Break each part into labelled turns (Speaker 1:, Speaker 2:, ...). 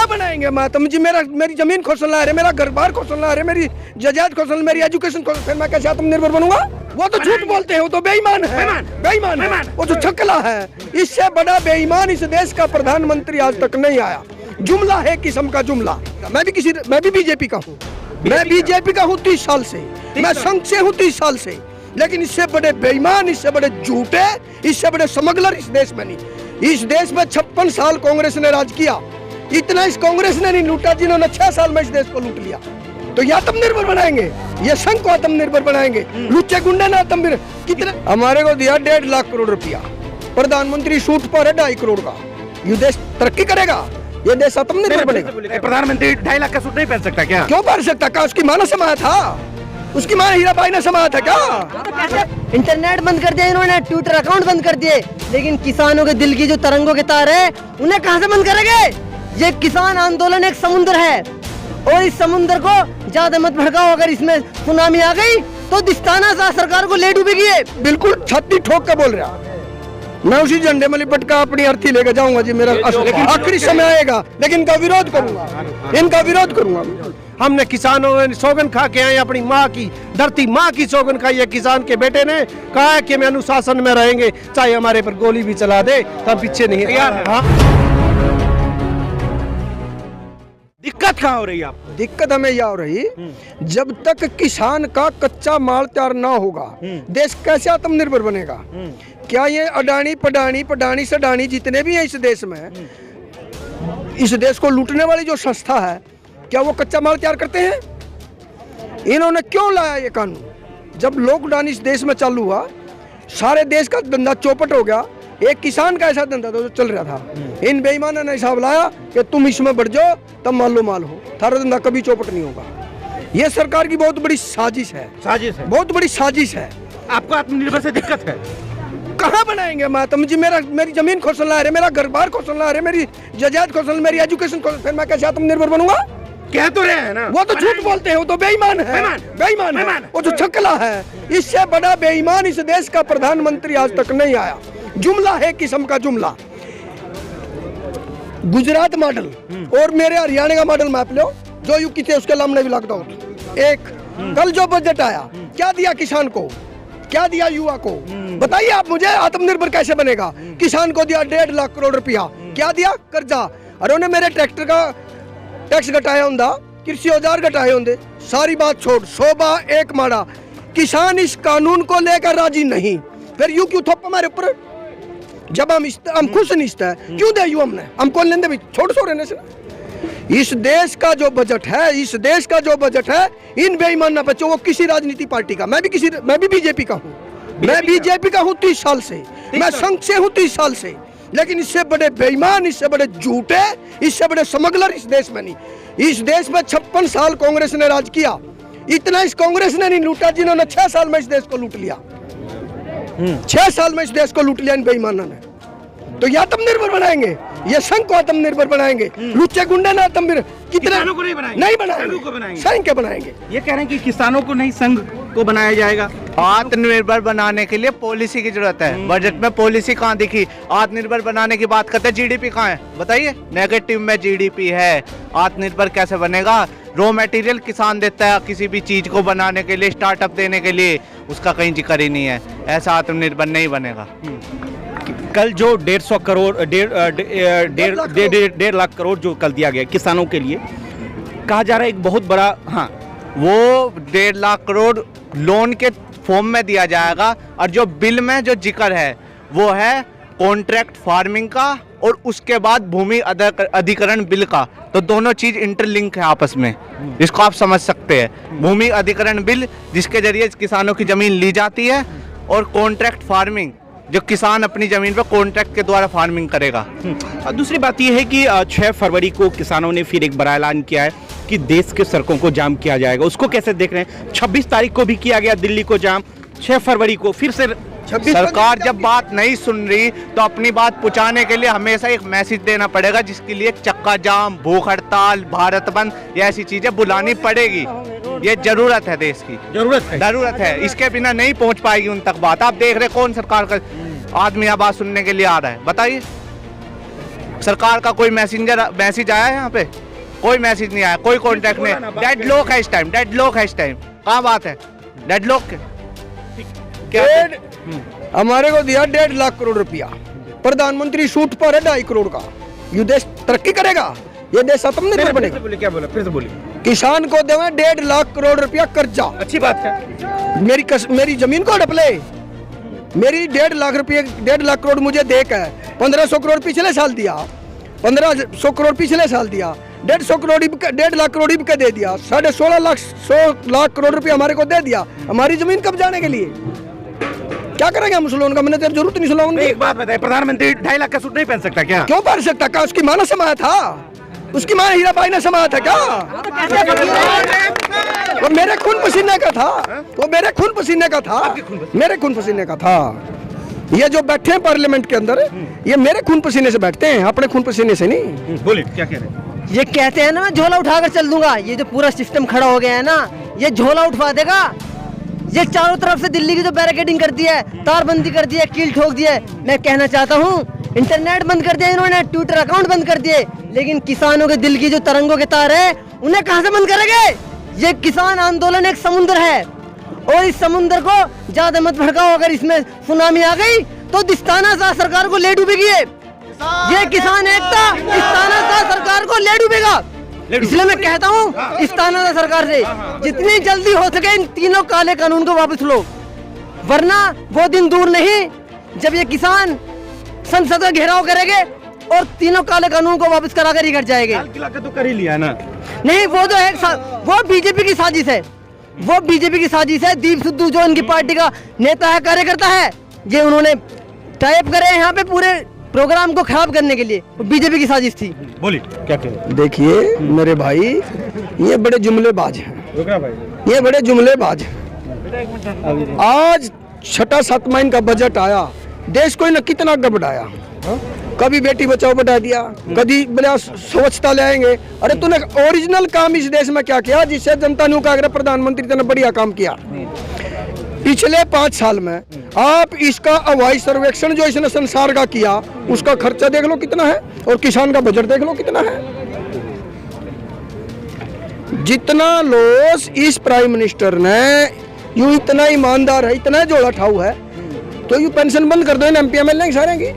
Speaker 1: कहाँ बनाएंगे मातम जी? मेरी जमीन को सुन रहे, मेरा घर बार को सुन रहे, मेरी जायदाद को सुन, मेरी एजुकेशन को, फिर मैं कैसे आत्मनिर्भर बनूंगा? वो तो झूठ बोलते हैं, वो तो बेईमान है, बेईमान है, वो तो छकला है। इससे बड़ा बेईमान इस देश का प्रधानमंत्री आज तक नहीं आया। जुमला है किस्म का जुमला। मैं भी बीजेपी का हूँ, मैं बीजेपी का हूँ 30 साल से, मैं संघ से हूँ 30 साल से, लेकिन इससे बड़े बेईमान, इससे बड़े झूठे, इससे बड़े स्मगलर इस देश में नहीं। इस देश में 56 साल कांग्रेस ने राज किया, इतना इस कांग्रेस ने नहीं लूटा जिन्होंने 6 साल में इस देश को लूट लिया। तो ये आत्मनिर्भर बनाएंगे, ये संघ को आत्मनिर्भर बनाएंगे, लुच्चे गुंडे ना आत्मनिर्भर। कितने हमारे को दिया 1.5 लाख करोड़ रुपया, प्रधानमंत्री सूट पर है 2.5 करोड़ का। ये देश तरक्की करेगा, ये देश आत्मनिर्भर बनेगा।
Speaker 2: प्रधानमंत्री 2.5 लाख का सूट नहीं पहन सकता क्या?
Speaker 1: क्यों पहन सकता? क्या उसकी माँ ने समाया था? उसकी माँ हीराबाई ने समाया था क्या?
Speaker 3: इंटरनेट बंद कर दिया इन्होंने, ट्विटर अकाउंट बंद कर दिए, लेकिन किसानों के दिल की जो तरंगों के तार है उन्हें कहां से बंद करेंगे? ये किसान आंदोलन एक समुद्र है और इस समुद्र को ज्यादा मत भड़काओ। अगर इसमें सुनामी आ गई तो दिस्ताना सा सरकार को ले डूबेगी। ये
Speaker 1: बिल्कुल छाती ठोक के बोल रहा, मैं उसी झंडे में लिपट कर अपनी अर्थी लेकर जाऊंगा जी। मेरा आखिरी समय आएगा, लेकिन इनका विरोध करूंगा, इनका विरोध करूंगा।
Speaker 4: हमने किसानों ने सौगन खा के आए, अपनी माँ की धरती माँ की सौगन खाई है। किसान के बेटे ने कहा है कि हम अनुशासन में रहेंगे, चाहे हमारे पर गोली भी चला दे, तो हम पीछे नहीं है।
Speaker 2: दिक्कत कहाँ हो रही है आपको?
Speaker 1: दिक्कत हमें यह हो रही, जब तक किसान का कच्चा माल तैयार ना होगा देश कैसे आत्मनिर्भर बनेगा? क्या ये अडानी पडानी सडानी जितने भी हैं इस देश में, इस देश को लूटने वाली जो संस्था है, क्या वो कच्चा माल तैयार करते हैं? इन्होंने क्यों लाया ये कानून? जब लॉकडाउन इस देश में चालू हुआ, सारे देश का धंधा चौपट हो गया। एक किसान का ऐसा धंधा था जो चल रहा था, इन बेईमानों ने हिसाब लाया कि तुम इसमें बढ़ जाओ तब मालो माल हो, थारा धंधा कभी चौपट नहीं होगा। ये सरकार की बहुत बड़ी साजिश है, बहुत बड़ी साजिश है।
Speaker 2: आपको आत्मनिर्भर से दिक्कत है?
Speaker 1: कहाँ बनाएंगे मातम जी? मेरी जमीन को सुन रहे, मेरा घर बार को सुन रहे, मेरी जायदाद को सुन, मेरी एजुकेशन को, फिर मैं कैसे आत्मनिर्भर बनूंगा?
Speaker 2: कह तो रहे हैं ना,
Speaker 1: वो तो झूठ बोलते हैं, वो तो बेईमान है, बेईमान है, वो तो छकला है। इससे बड़ा बेईमान इस देश का प्रधानमंत्री आज तक नहीं आया। जुमला है किस्म का जुमला। गुजरात मॉडल और मेरे हरियाणा का मॉडल मैप लो, जो युक्ति थे उसके लामने भी लगता हो। एक कल जो बजट आया, क्या दिया किसान को, क्या दिया युवा को? बताइए आप मुझे, आत्मनिर्भर कैसे बनेगा? किसान को दिया 1.5 लाख करोड़ रुपया, क्या दिया? कर्जा। और उन्हें मेरे ट्रैक्टर का टैक्स घटाया होंदा, कृषि औजार घटाए होंगे, सारी बात छोड़, शोभा एक माड़ा। किसान इस कानून को लेकर राजी नहीं, फिर यूं क्यों थोप हमारे ऊपर? जब हम खुश नहीं है, क्यों दे यू हमने? हम कौन लेंदे भी? छोड़ रहने से। इस देश का जो बजट है, इस देश का जो बजट है, इन बेईमान ना बच्चों, वो किसी राजनीति पार्टी का, मैं भी बीजेपी का हूँ, मैं बीजेपी का हूँ 30 साल से, मैं संघ से हूँ 30 साल से, लेकिन इससे बड़े बेईमान, इससे बड़े झूठे, इससे बड़े स्मगलर इस देश में नहीं। इस देश में 56 साल कांग्रेस ने राज किया, इतना इस कांग्रेस ने नहीं लूटा जिन्होंने 6 साल में इस देश को लूट लिया। 6 साल में इस देश को लूट लिया इन बेईमानों ने। तो ये आत्मनिर्भर बनाएंगे, ये संघ को आत्मनिर्भर बनाएंगे, लुच्चे गुंडे ना आत्मनिर्भर।
Speaker 2: किसानों को नहीं बनाएंगे,
Speaker 1: नहीं बनाएंगे, संघ के बनाएंगे।
Speaker 2: ये कह रहे हैं कि किसानों को नहीं, संघ को बनाया जाएगा।
Speaker 5: आत्मनिर्भर बनाने के लिए पॉलिसी की जरूरत है। बजट में पॉलिसी कहाँ दिखी? आत्मनिर्भर बनाने की बात करते हैं, जीडीपी कहाँ है बताइए? नेगेटिव में जीडीपी है। आत्मनिर्भर कैसे बनेगा? रॉ मटेरियल किसान देता है किसी भी चीज को बनाने के लिए, स्टार्टअप देने के लिए, उसका कहीं जिक्र ही नहीं है। ऐसा आत्मनिर्भर नहीं बनेगा।
Speaker 2: कल जो 150 करोड़ 1.5 लाख करोड़ जो कल दिया गया किसानों के लिए, कहा जा रहा है एक बहुत बड़ा, हाँ,
Speaker 5: वो 1.5 लाख करोड़ लोन के फॉर्म में दिया जाएगा, और जो बिल में जो जिक्र है वो है कॉन्ट्रैक्ट फार्मिंग का, और उसके बाद भूमि अधिग्रहण बिल का। तो दोनों चीज इंटरलिंक है आपस में, इसको आप समझ सकते हैं। भूमि अधिग्रहण बिल जिसके जरिए किसानों की जमीन ली जाती है, और कॉन्ट्रैक्ट फार्मिंग जो किसान अपनी जमीन पर कॉन्ट्रैक्ट के द्वारा फार्मिंग करेगा।
Speaker 2: दूसरी बात यह है कि 6 फरवरी को किसानों ने फिर एक बड़ा ऐलान किया है कि देश के सड़कों को जाम किया जाएगा। उसको कैसे देख रहे हैं? 26 तारीख को भी किया गया दिल्ली को जाम, 6 फरवरी को फिर से।
Speaker 5: सरकार जब बात नहीं सुन रही तो अपनी बात पहुंचाने के लिए हमेशा एक मैसेज देना पड़ेगा, जिसके लिए चक्का जाम, भूख हड़ताल, भारत बंद, ये ऐसी चीजें बुलानी पड़ेगी। ये जरूरत है, देश की जरूरत है। इसके बिना नहीं पहुंच पाएगी उन तक बात। आप देख रहे कौन सरकार का आदमी आवाज सुनने के लिए आ रहा है? बताइए। सरकार का कोई मैसेज आया है यहाँ पे? कोई मैसेज नहीं आया, कोई कॉन्टैक्ट नहीं। डेड लॉक है इस टाइम, डेड लॉक है इस टाइम। कहाँ बात है डेड लॉक के?
Speaker 1: हमारे को दिया 1.5 लाख करोड़ रुपया, प्रधानमंत्री सूट पर है 2.5 करोड़ का। ये देश तरक्की करेगा? ये देश आत्मनिर्भर बनेगा?
Speaker 2: क्या बोला, फिर से बोलिए।
Speaker 1: किसान को देवे 1.5 लाख करोड़ रुपया कर्जा।
Speaker 2: अच्छी बात है।
Speaker 1: मेरी जमीन को हड़प ले। मेरी 1.5 लाख करोड़ मुझे दे के 1500 करोड़ पिछले साल दिया, 1500 करोड़ पिछले साल दिया, 1.5 लाख करोड़ भी दे दिया, 16.5 लाख करोड़ रुपया हमारे को दे दिया हमारी जमीन कब्जाने के लिए। क्या करेंगे हम उस लोन का? मैंने तेरी जरूरत नहीं सुना उनकी।
Speaker 2: एक बात बताइए, प्रधानमंत्री 2.5 लाख का सूट नहीं पहन सकता क्या?
Speaker 1: क्यों पहन सकता? क्या उसकी माँ ने समाया था? उसकी माँ हीराबाई ने समाया था क्या? वो मेरे खून पसीने का था, वो मेरे खून पसीने का था, मेरे खून पसीने का था। ये जो बैठे हैं पार्लियामेंट के अंदर, ये मेरे खून पसीने से बैठते हैं, अपने खून पसीने से नहीं।
Speaker 2: बोलिए क्या कह रहे हैं?
Speaker 3: ये कहते हैं ना मैं झोला उठाकर चल दूंगा। ये जो पूरा सिस्टम खड़ा हो गया है ना, ये झोला उठवा देगा। ये चारों तरफ से दिल्ली की जो बैरिकेडिंग कर दी है, तारबंदी कर दी है, कील ठोक दी है। मैं कहना चाहता हूँ, इंटरनेट बंद कर दिया इन्होंने, ट्विटर अकाउंट बंद कर दिए, लेकिन किसानों के दिल की जो तरंगों के तार है उन्हें कहां से बंद करेंगे? ये किसान आंदोलन एक समुद्र है और इस समुद्र को ज्यादा मत भड़काओ। अगर इसमें सुनामी आ गई तो दिस्ताना सरकार को ले डूबेगी। ये किसान एकता दिस्ताना सरकार को ले डूबेगा। इसलिए मैं कहता हूँ इस तानाशाह सरकार से जितनी जल्दी हो सके इन तीनों काले कानून को वापस लो, वरना वो दिन दूर नहीं जब ये किसान संसद का घेराव करेंगे और तीनों काले कानून को वापस कराकर ही घर जाएंगे।
Speaker 2: लाल किला का तो कर ही लिया ना।
Speaker 3: नहीं, वो तो है, वो बीजेपी की साजिश है, वो बीजेपी की साजिश है। दीप सिद्धू जो इनकी पार्टी का नेता है, कार्यकर्ता है, ये उन्होंने टाइप करे यहाँ पे पूरे प्रोग्राम को खराब करने के लिए। बीजेपी की साजिश थी।
Speaker 2: बोलिए क्या कह रहे हैं?
Speaker 1: देखिए मेरे भाई, ये बड़े जुमलेबाज हैं, ये बड़े जुमलेबाज हैं। आज 6वां इनका बजट आया, देश को इन्हें कितना आगे बढ़ाया। कभी बेटी बचाओ बढ़ा दिया, कभी बोला स्वच्छता ले आएंगे। अरे तूने ओरिजिनल काम इस देश में क्या किया जिससे जनता ने कहा प्रधानमंत्री ने बढ़िया काम किया? पिछले 5 साल में आप इसका हवाई सर्वेक्षण जो इसने संसार का किया, उसका खर्चा देख लो कितना है, और किसान का बजट देख लो कितना है। जितना लॉस इस प्राइम मिनिस्टर ने, यूं इतना ईमानदार है, इतना जोड़ा ठाऊ है, तो यूं पेंशन बंद कर दो इन एमपी एमएलए सारे की।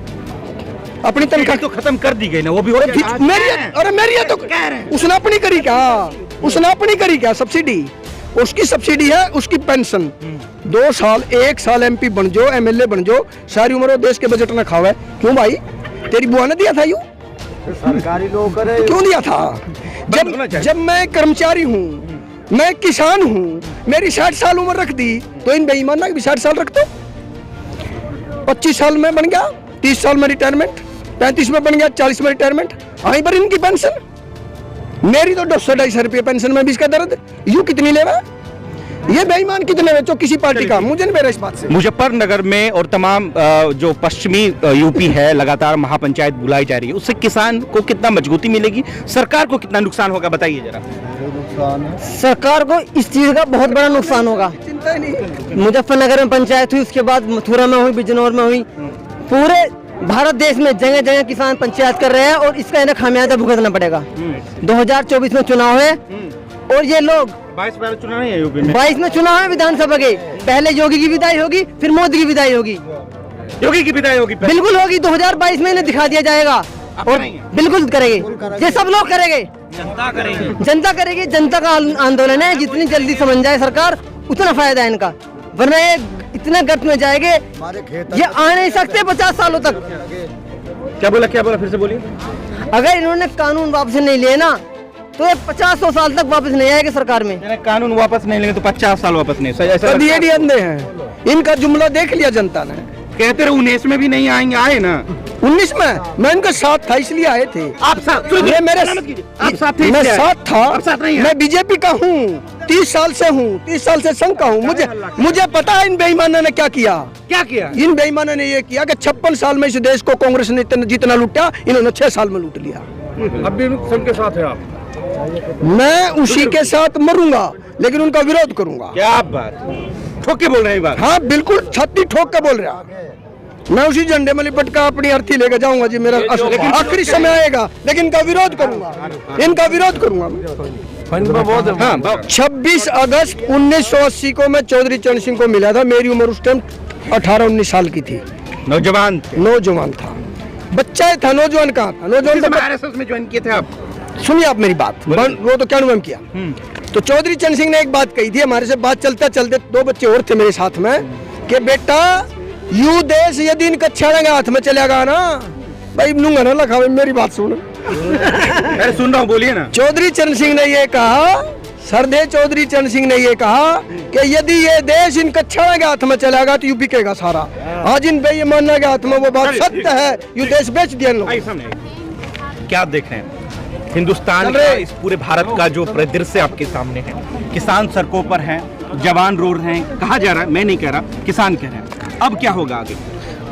Speaker 1: अपनी तनख्वाह
Speaker 2: तो खत्म कर दी गई ना, वो भी हो गया।
Speaker 1: मेरी तो उसने अपनी करी क्या? उसने अपनी करी क्या? सब्सिडी, उसकी सब्सिडी है, उसकी पेंशन। 2 साल 1 साल एमपी बन जाओ, एमएलए बन जाओ, सारी उम्र वो देश के बजट में खावे। क्यों भाई? तेरी बुआ ने दिया था यूं?
Speaker 4: सरकारी लोग
Speaker 1: क्यों दिया था? जब मैं कर्मचारी हूँ, मैं किसान हूँ, मेरी 60 साल उम्र रख दी, तो इन बेईमाना की भी 60 साल रख दो। 25 साल में बन गया, 30 साल में रिटायरमेंट, 35 में बन गया, 40 में रिटायरमेंट। वहीं पर इनकी पेंशन, मेरी तो 250 रुपये पेंशन में भी इसका दर्द। यू कितनी लेवा? ये बेईमान कितने बच्चों किसी पार्टी का? मुझे नहीं मेरा इस बात से।
Speaker 2: मुजफ्फरनगर में और तमाम जो पश्चिमी यूपी है, लगातार महापंचायत बुलाई जा रही है, उससे किसान को कितना मजबूती मिलेगी, सरकार को कितना नुकसान होगा, बताइए जरा।
Speaker 3: सरकार को इस चीज का बहुत बड़ा नुकसान होगा।
Speaker 1: चिंता नहीं।
Speaker 3: मुजफ्फरनगर में पंचायत हुई, उसके बाद मथुरा में हुई, बिजनौर में हुई, पूरे भारत देश में जगह जगह किसान पंचायत कर रहे हैं और इसका इन्हें खामियाजा भुगतना पड़ेगा। 2024 में चुनाव है और ये लोग
Speaker 2: 22 में चुनाव नहीं है यूपी में,
Speaker 3: 22 में चुनाव है विधानसभा के। पहले योगी की विदाई होगी, फिर मोदी की विदाई होगी।
Speaker 2: योगी की विदाई होगी,
Speaker 3: बिल्कुल होगी। 2022 में इन्हें दिखा दिया जाएगा और बिल्कुल करेंगे, ये सब लोग करेंगे, जनता करेगी। जनता का आंदोलन है, जितनी जल्दी समझ जाए सरकार उतना फायदा है इनका, वरना ये इतने गर्त में जाएंगे, ये आ नहीं सकते 50 सालों तक।
Speaker 2: क्या बोला फिर से बोलिए।
Speaker 3: अगर इन्होंने कानून वापस नहीं लिए ना, तो ये 50-100 साल तक वापस नहीं आएंगे सरकार में।
Speaker 2: कानून वापस नहीं लेंगे तो 50 साल वापस नहीं।
Speaker 1: ये अंधे हैं, इनका जुमला देख लिया जनता ने।
Speaker 2: कहते रहे 19 में भी नहीं आएंगे, आए ना
Speaker 1: 19 में मैं इनके साथ था इसलिए आए थे।
Speaker 2: आप साथ,
Speaker 1: ये मेरे
Speaker 2: आप साथ थे,
Speaker 1: मैं साथ था,
Speaker 2: आप साथ नहीं है।
Speaker 1: मैं बीजेपी का हूँ, 30 साल से हूँ, 30 साल से संघ का हूँ। मुझे पता है इन बेईमानों ने क्या किया। इन बेईमानों ने ये किया कि 56 साल में इस देश को कांग्रेस ने जितना लूटा, इन्होंने 6 साल में लूट लिया।
Speaker 2: अब भी संघ के साथ है आप?
Speaker 1: मैं उसी के साथ मरूंगा, लेकिन उनका विरोध करूंगा।
Speaker 2: क्या बात, ठोक के बोल रहे हैं बात?
Speaker 1: हाँ बिल्कुल, छाती ठोक के बोल रहा। मैं उसी झंडे में लिपट का अपनी अर्थी लेके जाऊंगा जी। मेरा आखिरी समय आएगा, लेकिन इनका विरोध करूंगा, इनका विरोध करूंगा मैं। हाँ, 26 अगस्त 1980 को मैं चौधरी चरण सिंह को मिला था। मेरी उम्र उस टाइम 18-19 साल की थी।
Speaker 2: नौजवान
Speaker 1: था, बच्चा ही था, नौजवान कहाँ था? नौजवान तो
Speaker 2: आरएसएस में ज्वाइन किए थे आप?
Speaker 1: सुनिए आप मेरी बात, वो तो क्या अनुभव किया। तो चौधरी चरण सिंह ने एक बात कही थी, हमारे से बात चलते चलते 2 बच्चे और थे मेरे साथ में, कि बेटा यू देश यदि इन कच्छाड़ा के हाथ में चलेगा ना भाई, नूंगा ना लखा। मेरी बात सुन।
Speaker 2: अरे सुन रहा हूँ, बोलिए ना।
Speaker 1: चौधरी चरण सिंह ने ये कहा, सरदेव चौधरी चरण सिंह ने ये कहा कि यदि ये देश इन कच्छाड़ा के हाथ में चलेगा तो यू बिकेगा सारा। आज इन बेईमाना के हाथ में वो बात सत्य है, यू देश बेच दिया लोग।
Speaker 2: क्या आप देख रहे हैं हिंदुस्तान का, इस पूरे भारत का जो परिदृश्य आपके सामने है? किसान सड़कों पर हैं, जवान रो रहे हैं, कहा जा रहा है, मैं नहीं कह रहा, किसान कह रहे हैं। अब क्या होगा आगे?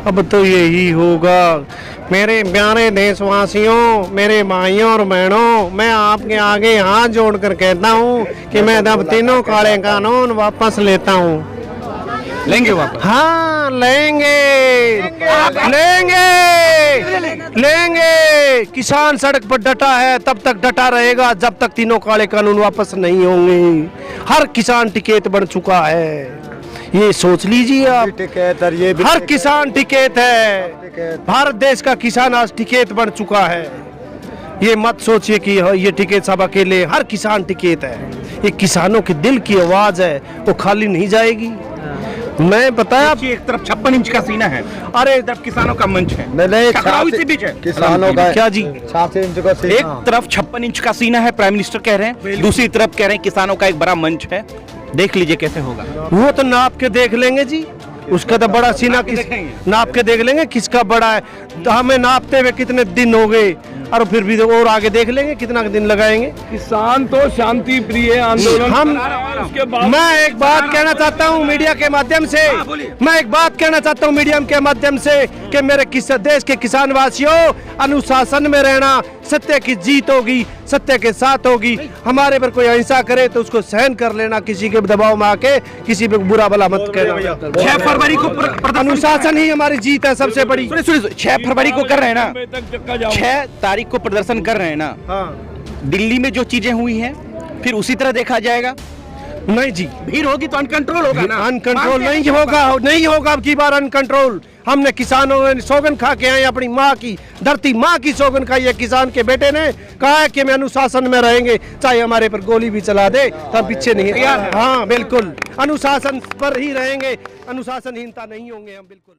Speaker 4: अब तो यही होगा मेरे प्यारे देशवासियों, मेरे भाइयों और बहनों, मैं आपके आगे हाथ जोड़कर कहता हूँ कि मैं अब तीनों काले कानून वापस लेता हूँ।
Speaker 2: लेंगे वापस?
Speaker 4: हाँ लेंगे, लेंगे। किसान सड़क पर डटा है, तब तक डटा रहेगा जब तक तीनों काले कानून वापस नहीं होंगे। हर किसान टिकैत बन चुका है, ये सोच लीजिए आप। हर किसान टिकैत है, भारत देश का किसान आज टिकैत बन चुका है। ये मत सोचिए कि ये टिकैत सब अकेले, हर किसान टिकैत है। ये किसानों के दिल की आवाज है, वो खाली नहीं जाएगी। मैं बताया,
Speaker 2: एक तरफ 56 इंच का सीना है,
Speaker 4: अरे
Speaker 2: एक तरफ किसानों का मंच है,
Speaker 6: नहीं,
Speaker 2: बीच है
Speaker 6: किसानों का
Speaker 4: क्या जी?
Speaker 6: 7 इंच का सीना।
Speaker 2: एक तरफ 56 इंच का सीना है, प्राइम मिनिस्टर कह रहे हैं, दूसरी तरफ कह रहे हैं किसानों का एक बड़ा मंच है। देख लीजिए कैसे होगा।
Speaker 4: वो तो नाप के देख लेंगे जी, उसका तो बड़ा सीना नाप के देख लेंगे किसका बड़ा है। हमें नापते हुए कितने दिन हो गए, और फिर भी और आगे देख लेंगे कितना दिन लगाएंगे।
Speaker 7: किसान तो शांति प्रिय आंदोलन
Speaker 4: हम
Speaker 7: उसके बाद
Speaker 4: मैं एक बात कहना चाहता हूँ मीडिया के माध्यम से, मैं एक बात कहना चाहता हूँ मीडिया के माध्यम से कि मेरे देश के किसान वासियों, अनुशासन में रहना, सत्य की जीत होगी, सत्य के साथ होगी। हमारे पर कोई अहिंसा करे तो उसको सहन कर लेना, किसी के दबाव में आके किसी पे बुरा भला मत कहना।
Speaker 2: 6 फरवरी को
Speaker 4: अनुशासन ही हमारी जीत है सबसे बड़ी।
Speaker 2: 6 फरवरी को कर रहे हैं ना, 6 तारीख को प्रदर्शन कर रहे हैं ना।
Speaker 4: हाँ।
Speaker 2: दिल्ली में जो चीजें हुई हैं फिर उसी तरह देखा जाएगा।
Speaker 4: नहीं जी,
Speaker 2: भीड़ होगी तो अनकंट्रोल होगा ना।
Speaker 4: अनकंट्रोल नहीं होगा, नहीं होगा अब की बार अनकंट्रोल। हमने किसानों ने सौगन खा के आए, अपनी माँ की धरती माँ की सौगन खाई है। किसान के बेटे ने कहा है कि मैं अनुशासन में रहेंगे, चाहे हमारे पर गोली भी चला दे, तब पीछे नहीं है। हाँ बिल्कुल, अनुशासन पर ही रहेंगे, अनुशासनहीनता नहीं होंगे हम, बिल्कुल।